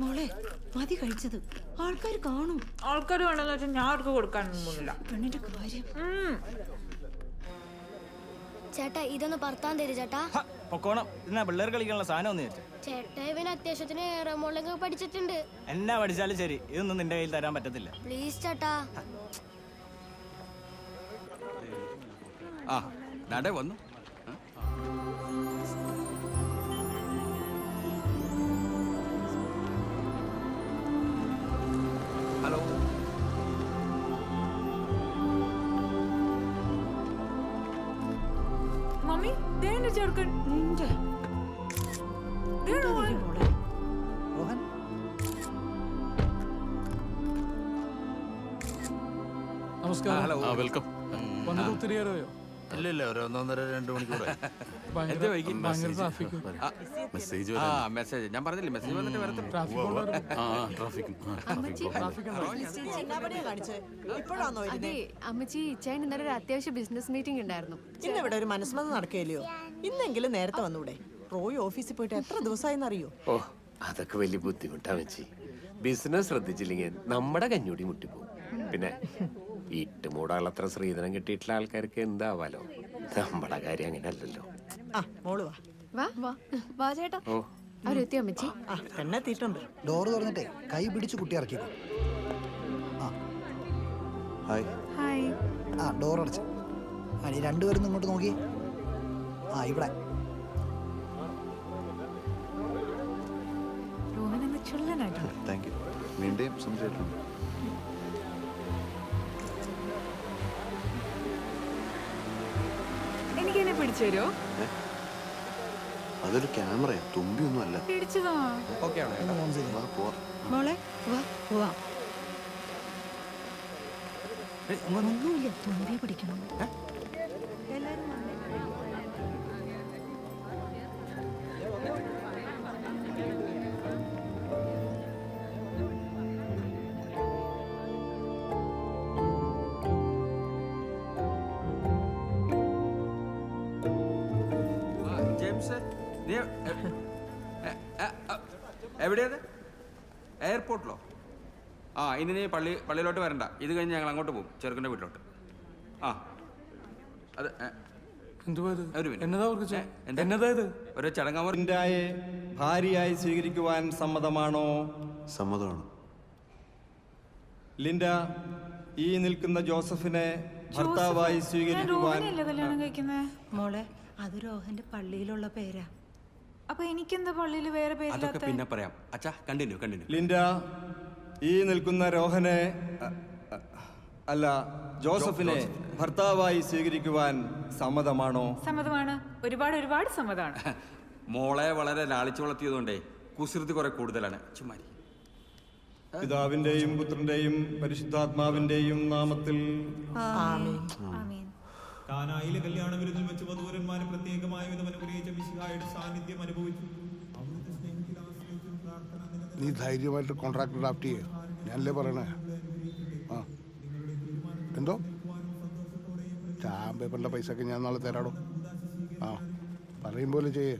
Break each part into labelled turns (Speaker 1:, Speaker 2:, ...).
Speaker 1: മോളെ മതി കഴിച്ചത്. ആൾക്കാർ കാണും.
Speaker 2: ആൾക്കാർ വേണമെന്ന് വെച്ചാൽ ഞാൻ അവർക്ക് കൊടുക്കാനൊന്നും പോകുന്നില്ല.
Speaker 1: പെണ്ണിന്റെ കാര്യം.
Speaker 3: ചേട്ടാ ഇതൊന്ന് പറത്താൻ തരും ചേട്ടാ.
Speaker 4: പൊക്കോണം. എന്നാ പിള്ളേർ കളിക്കാനുള്ള സാധനം ഒന്ന് വെച്ചു.
Speaker 3: ചേട്ടാ ഇവന് അത്യാവശ്യത്തിന് റെമോളൊക്കെ പഠിച്ചിട്ടുണ്ട്.
Speaker 4: എന്നാ പഠിച്ചാലും ശരി, ഇതൊന്നും നിന്റെ കയ്യിൽ തരാൻ പറ്റത്തില്ല.
Speaker 3: പ്ലീസ് ചേട്ടാ.
Speaker 5: ആ നട വന്നു. ഹലോ.
Speaker 2: മമ്മി ദേണ്ട ചെറുക്കൻ.
Speaker 1: നിന്റെ
Speaker 2: മോളെ.
Speaker 6: रोहन
Speaker 7: നമസ്കാരം.
Speaker 5: ഹലോ.
Speaker 7: വെൽക്കം. വന്നിട്ട് ഒത്തിരി നേരമായോ?
Speaker 5: ഇല്ല ഒരു 1.5-2 മണിക്കൂർ.
Speaker 7: ഭയങ്കര ട്രാഫിക്.
Speaker 5: മെസ്സേജ് ഞാൻ പറഞ്ഞില്ലേ, മെസ്സേജ് വന്നിട്ട് വരത്തില്ല.
Speaker 8: അതെ അമ്മച്ചി, ഇച്ചായൻ ഇന്നലെ ഒരു അത്യാവശ്യ ബിസിനസ് മീറ്റിംഗ് ഉണ്ടായിരുന്നു.
Speaker 9: ഇന്നിവിടെ ഒരു മനസ്സമ്മതം നടക്കുകയല്ലയോ? ഇന്നെങ്കിലും നേരത്തെ വന്നൂടെ? റോയ് ഓഫീസിൽ പോയിട്ട് എത്ര ദിവസമായിന്നറിയോ?
Speaker 10: ഓ അതൊക്കെ വലിയ ബുദ്ധിമുട്ടാ വെച്ചി. ബിസിനസ് ശ്രദ്ധിച്ചില്ലെങ്കിൽ നമ്മുടെ കഞ്ഞൂടി മുട്ടിപ്പോവും. പിന്നെ ഇട്ട് മൂടാളത്ര ശ്രീധനം കിട്ടിയിട്ടുള്ള ആൾക്കാർക്ക് എന്താവാലോ. നമ്മുടെ കാര്യം അങ്ങനെ അല്ലല്ലോ.
Speaker 9: ആ മോള് വാ.
Speaker 8: വാ വാ വാ ചേട്ടാ.
Speaker 10: ഓ
Speaker 8: അവരെത്തി അമ്മച്ചി.
Speaker 9: ആ എന്നെത്തിയിട്ടുണ്ട്.
Speaker 6: ഡോറ് തുറന്നിട്ടേ കൈ പിടിച്ച് കുട്ടി ഇറക്കിക്കോ.
Speaker 10: ഹായ്.
Speaker 2: ഹായ്.
Speaker 6: ആ ഡോർ അടച്ച്. ആ നീ രണ്ടുപേരും ഇങ്ങോട്ട് നോക്കി. ആ ഇവിടെ
Speaker 2: രോഹൻ എന്ന ചുള്ളനായിട്ടുണ്ട്.
Speaker 10: Thank you. നിന്റെയും സംസാരിക്കുന്നു.
Speaker 2: എനിക്കെന്നെ പിടിച്ചു തരുമോ?
Speaker 10: അതൊരു ക്യാമറയാ, തുമ്പിയൊന്നും അല്ല.
Speaker 2: പിടിച്ചതാ.
Speaker 5: ഓക്കെ ആണ്.
Speaker 1: മോളെ വാ പോവാം. ഒന്നുമില്ല, തുമ്പിയെ പിടിക്കണം. എല്ലാരും വന്നേ.
Speaker 5: ജെയിംസ് നീ എവിടെയത്? എയർപോർട്ടിലോ? ആ ഇനി നീ പള്ളിയിലോട്ട് വരണ്ട. ഇത് കഴിഞ്ഞ് ഞങ്ങൾ അങ്ങോട്ട് പോകും, ചെറുക്കൻ്റെ വീട്ടിലോട്ട്. ആ അത് ഒരു മിനിറ്റ്. ഒരു ചടങ്ങാമർ
Speaker 11: ഭാര്യയായി സ്വീകരിക്കുവാൻ സമ്മതമാണോ?
Speaker 10: സമ്മതമാണ്.
Speaker 11: ലിൻഡ ഈ നിൽക്കുന്ന ജോസഫിനെ ഭർത്താവായി സ്വീകരിക്കുവാൻ.
Speaker 2: കല്യാണം കഴിക്കുന്നേ
Speaker 1: മോളെ അത് രോഹന്റെ പള്ളിയിലുള്ള പേരാ.
Speaker 2: അപ്പൊ എനിക്കെന്താ പള്ളിയിൽ വേറെ
Speaker 5: അതൊക്കെ
Speaker 2: പേരില്ലാത്ത?
Speaker 5: പിന്നെ പറയാം. അച്ഛാ കണ്ടിന്യൂ.
Speaker 11: ലിൻഡ ഈ നിൽക്കുന്ന രോഹനെ അല്ല ജോസഫിനെ ഭർത്താവായി സ്വീകരിക്കുവാൻ സമ്മതമാണോ?
Speaker 2: സമ്മതമാണ്. ഒരുപാട് സമ്മതമാണ്.
Speaker 5: മോളെ വളരെ ലാളിച്ചു വളർത്തിയതുകൊണ്ടേ കുസൃതി കുറെ കൂടുതലാണ്. ചുമ്മാരി.
Speaker 11: പിതാവിന്റെയും പുത്രന്റെയും പരിശുദ്ധാത്മാവിന്റെയും നാമത്തിൽ
Speaker 2: ആമീൻ.
Speaker 12: കാനായിലെ കല്യാണ വിരുന്നിൽ വെച്ച് വധൂവരന്മാരെ പ്രത്യേകമായ വിധം അനുഗ്രഹിച്ച മിശിഹായുടെ സാന്നിധ്യം അനുഭവിച്ചു.
Speaker 7: നീ ധൈര്യമായിട്ട് കോൺട്രാക്ട് ഡ്രാഫ്റ്റ് ചെയ്യുക. ഞാനല്ലേ പറയണേ. ആ എന്തോ സ്റ്റാമ്പ് പേപ്പറിൻ്റെ പൈസ ഒക്കെ ഞാൻ നാളെ തരാടോ. ആ പറയും പോലെ ചെയ്യേ.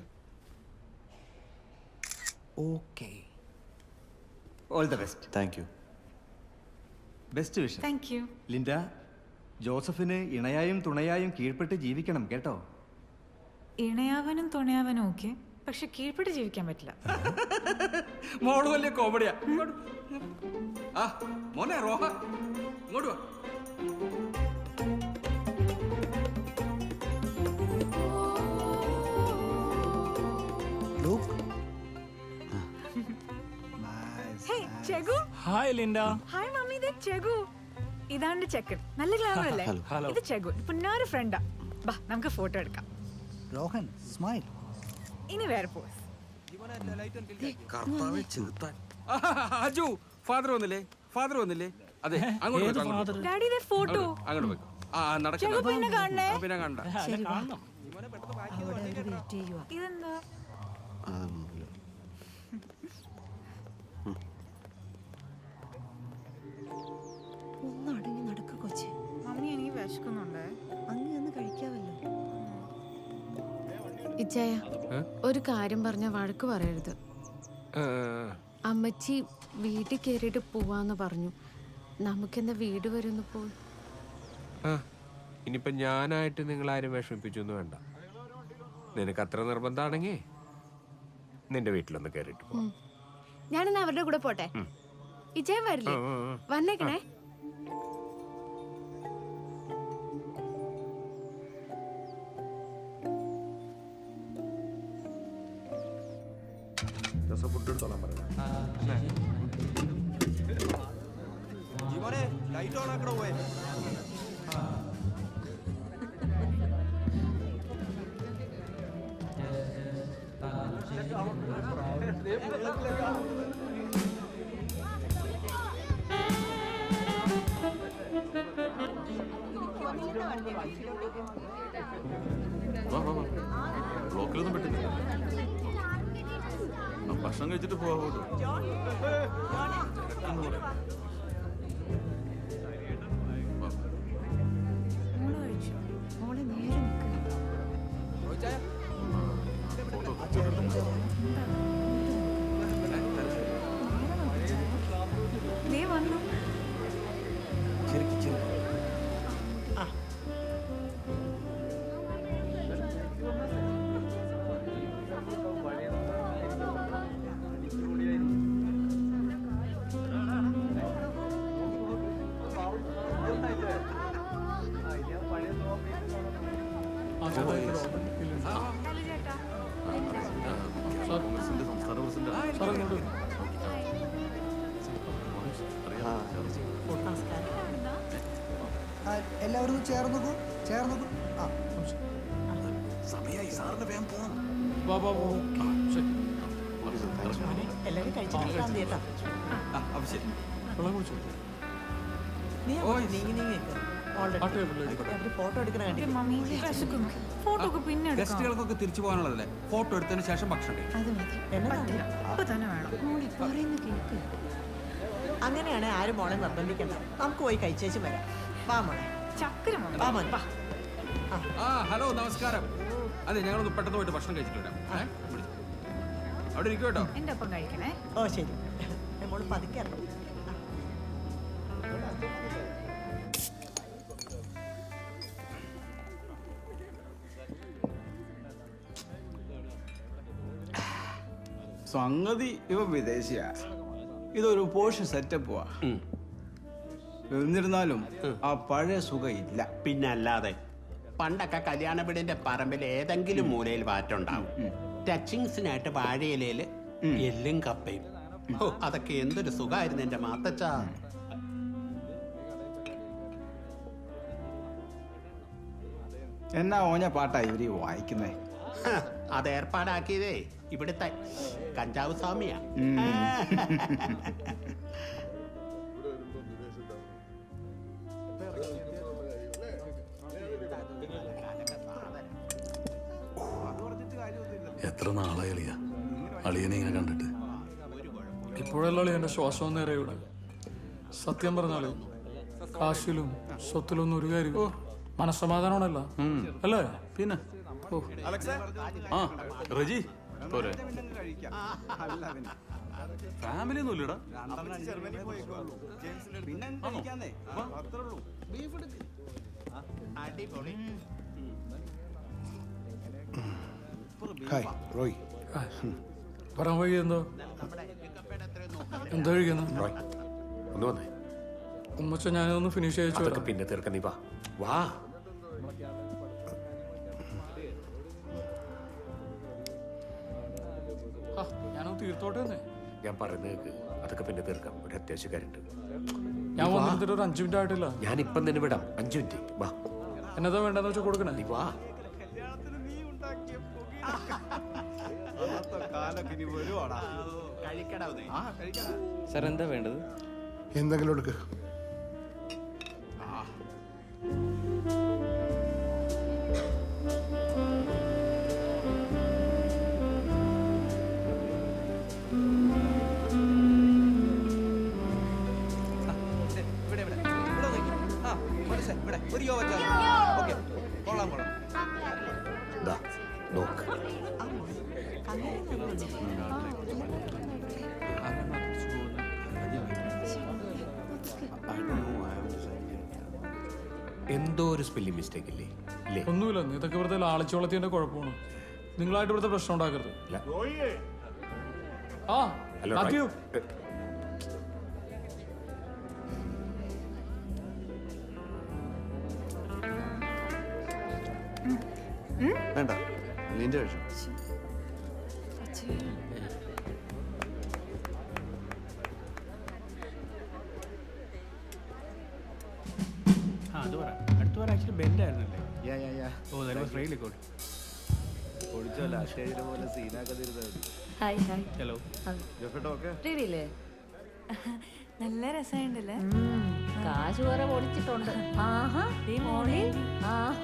Speaker 6: Okay.
Speaker 11: All the best.
Speaker 10: Thank you.
Speaker 11: Best wish.
Speaker 2: Thank you.
Speaker 11: Linda ജോസഫിന് ഇണയായും തുണയായും കീഴ്പ്പെട്ട് ജീവിക്കണം കേട്ടോ.
Speaker 2: ഇണയാവനും തുണയാവനും ഓക്കെ, പക്ഷെ കീഴ്പ്പെട്ട് ജീവിക്കാൻ പറ്റില്ല.
Speaker 5: മോള് വലിയ കോമഡിയാ. ആ മോനെ റോഹ ഇങ്ങോട്ട് വാ.
Speaker 6: ലുക്ക്
Speaker 2: ഹേയ് ചെഗു.
Speaker 4: Hi Linda.
Speaker 2: ഹായ് മമ്മി, ഇത് ചെഗു. ഇതാണ് ചെക്കൻ. നല്ല ഗ്ലാമർ അല്ലേ? ഇത് ചെഗു, പുന്നാര ഫ്രണ്ടാ. ബാ നമുക്ക് ഫോട്ടോ എടുക്കാം.
Speaker 6: രോഹൻ സ്മൈൽ.
Speaker 2: ഇനി വേറെ പോസ്.
Speaker 5: അജു ഫാദർ വന്നില്ലേ? അതെ അങ്ങോട്ട്
Speaker 2: ഡാഡി ദേ ഫോട്ടോ.
Speaker 5: അങ്ങോട്ട് പോയി. ആ
Speaker 2: ചെഗു പിന്നെ കാണണേ.
Speaker 5: പിന്നെ കണ്ട.
Speaker 1: ശരി വാ. അവിടെ അവര് വെയിറ്റ് ചെയ്യുവാ.
Speaker 2: ഇതെന്താ?
Speaker 1: ഒന്ന് അടങ്ങി നടക്ക് കൊച്ചേ.
Speaker 2: മമ്മി എനിക്ക് വിശക്കുന്നുണ്ടേ.
Speaker 1: അങ്ങ് കഴിക്കാവല്ലോ.
Speaker 8: ഇച്ചായ ഒരു കാര്യം പറഞ്ഞ വഴക്ക് പറയരുത്. അമ്മച്ചി വീട്ടിൽ കയറിയിട്ട് പോവാന്ന് പറഞ്ഞു. നമുക്കെന്താ വീട് വരെ ഒന്ന് പോയി.
Speaker 10: ഇനിയിപ്പൊ ഞാനായിട്ട് നിങ്ങളാരും വിഷമിപ്പിച്ചൊന്നും വേണ്ട. നിനക്ക് അത്ര നിർബന്ധമാണെങ്കിൽ നിന്റെ വീട്ടിലൊന്ന് കയറിയിട്ട് പോ.
Speaker 8: ഞാനെന്നാ അവരുടെ കൂടെ പോട്ടെ. ഇജയം വരില്ലേ? വന്നേക്കണേ.
Speaker 5: ലൈറ്റ് ഓൺ ആക്കണോ പോയെ?
Speaker 12: ബ്ലോക്കിലൊന്നും പെട്ടില്ല. ഭക്ഷണം കഴിച്ചിട്ട് പോവാ.
Speaker 1: മോളെ നേരെ
Speaker 2: ദേ വന്നു.
Speaker 6: എല്ലാവരും ചേർന്ന് നോക്കൂ, ചേർന്ന് നോക്കൂ.
Speaker 9: എല്ലാവരും കഴിച്ചിട്ട് കേട്ടാ. നീ നീങ്ങി നീങ്ങി ഫോട്ടോ എടുക്കണ
Speaker 2: മമ്മി വിശക്കുന്നു. ഫോട്ടോ ഒക്കെ പിന്നെ എടുക്കാം.
Speaker 5: ഗസ്റ്റുകൾക്കൊക്കെ തിരിച്ചു പോകാനുള്ളതല്ലേ? ഫോട്ടോ എടുത്തതിന് ശേഷം ഭക്ഷണം കഴിക്കും.
Speaker 1: അത് മതി.
Speaker 2: പറ്റില്ല. ഇപ്പൊ തന്നെ വേണം.
Speaker 1: മോളെ പറയുന്ന കേക്ക്.
Speaker 9: അങ്ങനെയാണെ ആരും മോളെ നിർബന്ധിക്കണ്ട. നമുക്ക് പോയി കഴിച്ചേച്ചും വരാം. വാ മോളെ.
Speaker 2: ചക്കര മോനെ.
Speaker 9: വാ മോനെ.
Speaker 5: ആ ഹലോ നമസ്കാരം. അതെ ഞങ്ങളൊന്ന് പെട്ടെന്ന് പോയിട്ട് ഭക്ഷണം കഴിച്ചിട്ട് വരാം. അവിടെ ഇരിക്കും കേട്ടോ.
Speaker 2: എന്റെ ഒപ്പം കഴിക്കണേ.
Speaker 9: ഓ ശരി. മോള് പതുക്കെ ഇറങ്ങും.
Speaker 13: സംഗതി ഇവ വിദേശിയാ. ഇതൊരു പോഷ് സെറ്റപ്പുവാ. എന്നിരുന്നാലും ആ പഴയ സുഖം ഇല്ല.
Speaker 14: പിന്നല്ലാതെ പണ്ടൊക്കെ കല്യാണ വീടിന്റെ പറമ്പിൽ ഏതെങ്കിലും മൂലയിൽ വാറ്റുണ്ടാവും. ടച്ചിങ്സിനായിട്ട് വാഴയിലയില് എല്ലും കപ്പയും. ഓ അതൊക്കെ എന്തൊരു സുഖമായിരുന്നു എന്റെ മാത്തച്ചാ.
Speaker 13: എന്നാ ഓഞ്ഞ പാട്ടാ ഇവര് വായിക്കുന്നേ.
Speaker 14: അത് ഏർപ്പാടാക്കിയതേ ഇവിടുത്തെ കഞ്ചാവ് സ്വാമിയാ.
Speaker 12: എത്ര നാളായി അളിയ അളിയനെ ഇങ്ങനെ കണ്ടിട്ട്.
Speaker 15: ഇപ്പോഴല്ല അളിയന്റെ ശ്വാസം നേരെ ഇവിടെ. സത്യം പറഞ്ഞാല് കാശിലും സ്വത്തിലൊന്നും ഒരു കാര്യം മനസ്സമാധാനമാണല്ല അല്ലേ?
Speaker 12: പിന്നെ ആ റജി പോരെ. ഫാമിലി ഒന്നും ഇല്ലടാ.
Speaker 7: ഹായ് റോയ്.
Speaker 15: പറയാൻ വഴി എന്തോ എന്താ കഴിക്കുന്നു?
Speaker 10: ഒന്ന് വന്നേ.
Speaker 15: ഉമ്മച്ച ഞാനൊന്ന് ഫിനിഷ് ചെയ്യിച്ചു.
Speaker 10: പിന്നെ തീർക്ക. നീ വാ വാ.
Speaker 15: ഞാനൊന്ന് തീർത്തോട്ടെ.
Speaker 10: ഞാൻ പറയുന്നത് കേൾക്ക്. അതൊക്കെ പിന്നെ തീർക്കാം. ഒരു അത്യാവശ്യക്കാരുണ്ട്.
Speaker 15: ഞാൻ വന്നിട്ട് ഒരു 5 മിനിറ്റ് ആയിട്ടില്ല.
Speaker 10: ഞാനിപ്പം തന്നെ വിടാം. 5 മിനിറ്റ് വാ.
Speaker 15: എന്നതാ വേണ്ടെന്ന് വെച്ചാൽ കൊടുക്കണേ.
Speaker 10: നീ വാ.
Speaker 4: സാർ എന്താ വേണ്ടത്?
Speaker 7: എന്തെങ്കിലും എടുക്ക്.
Speaker 5: ഒരു യോ വെച്ചാൽ ഓക്കെ. കൊള്ളാം കൊള്ളാം.
Speaker 10: നോക്ക്. എന്തോ ഒരു സ്പെല്ലിംഗ് മിസ്റ്റേക്ക് ഇല്ലേ ഇല്ലേ?
Speaker 15: ഒന്നുമില്ല, ഇതൊക്കെ വെറുതെ ലാളിച്ചോളത്തിന്റെ കുഴപ്പമാണ്. നിങ്ങളായിട്ട് ഇവിടുത്തെ പ്രശ്നം ഉണ്ടാക്കരുത്. ആ
Speaker 10: ഹലോ,
Speaker 15: മാത്യു.
Speaker 13: വേണ്ട നിന്റെ കഴിച്ചു.
Speaker 14: അത് പറ. അടുത്ത വാരം ആക്ച്വലി ബെൻഡ് ആയിരുന്നല്ലേ? Oh that was really good.
Speaker 13: ഒളിച്ചോല്ല സ്റ്റേജിലെ പോലെ സീനാക്കതിരുന്നത്.
Speaker 2: Hi hi.
Speaker 14: ഹലോ.
Speaker 2: റെഡിയില്ലേ?
Speaker 8: നല്ല രസമുണ്ടല്ലേ?
Speaker 1: കാശ് കുറെ പൊടിച്ചിട്ടുണ്ട്. ആഹാ മോളി ആഹാ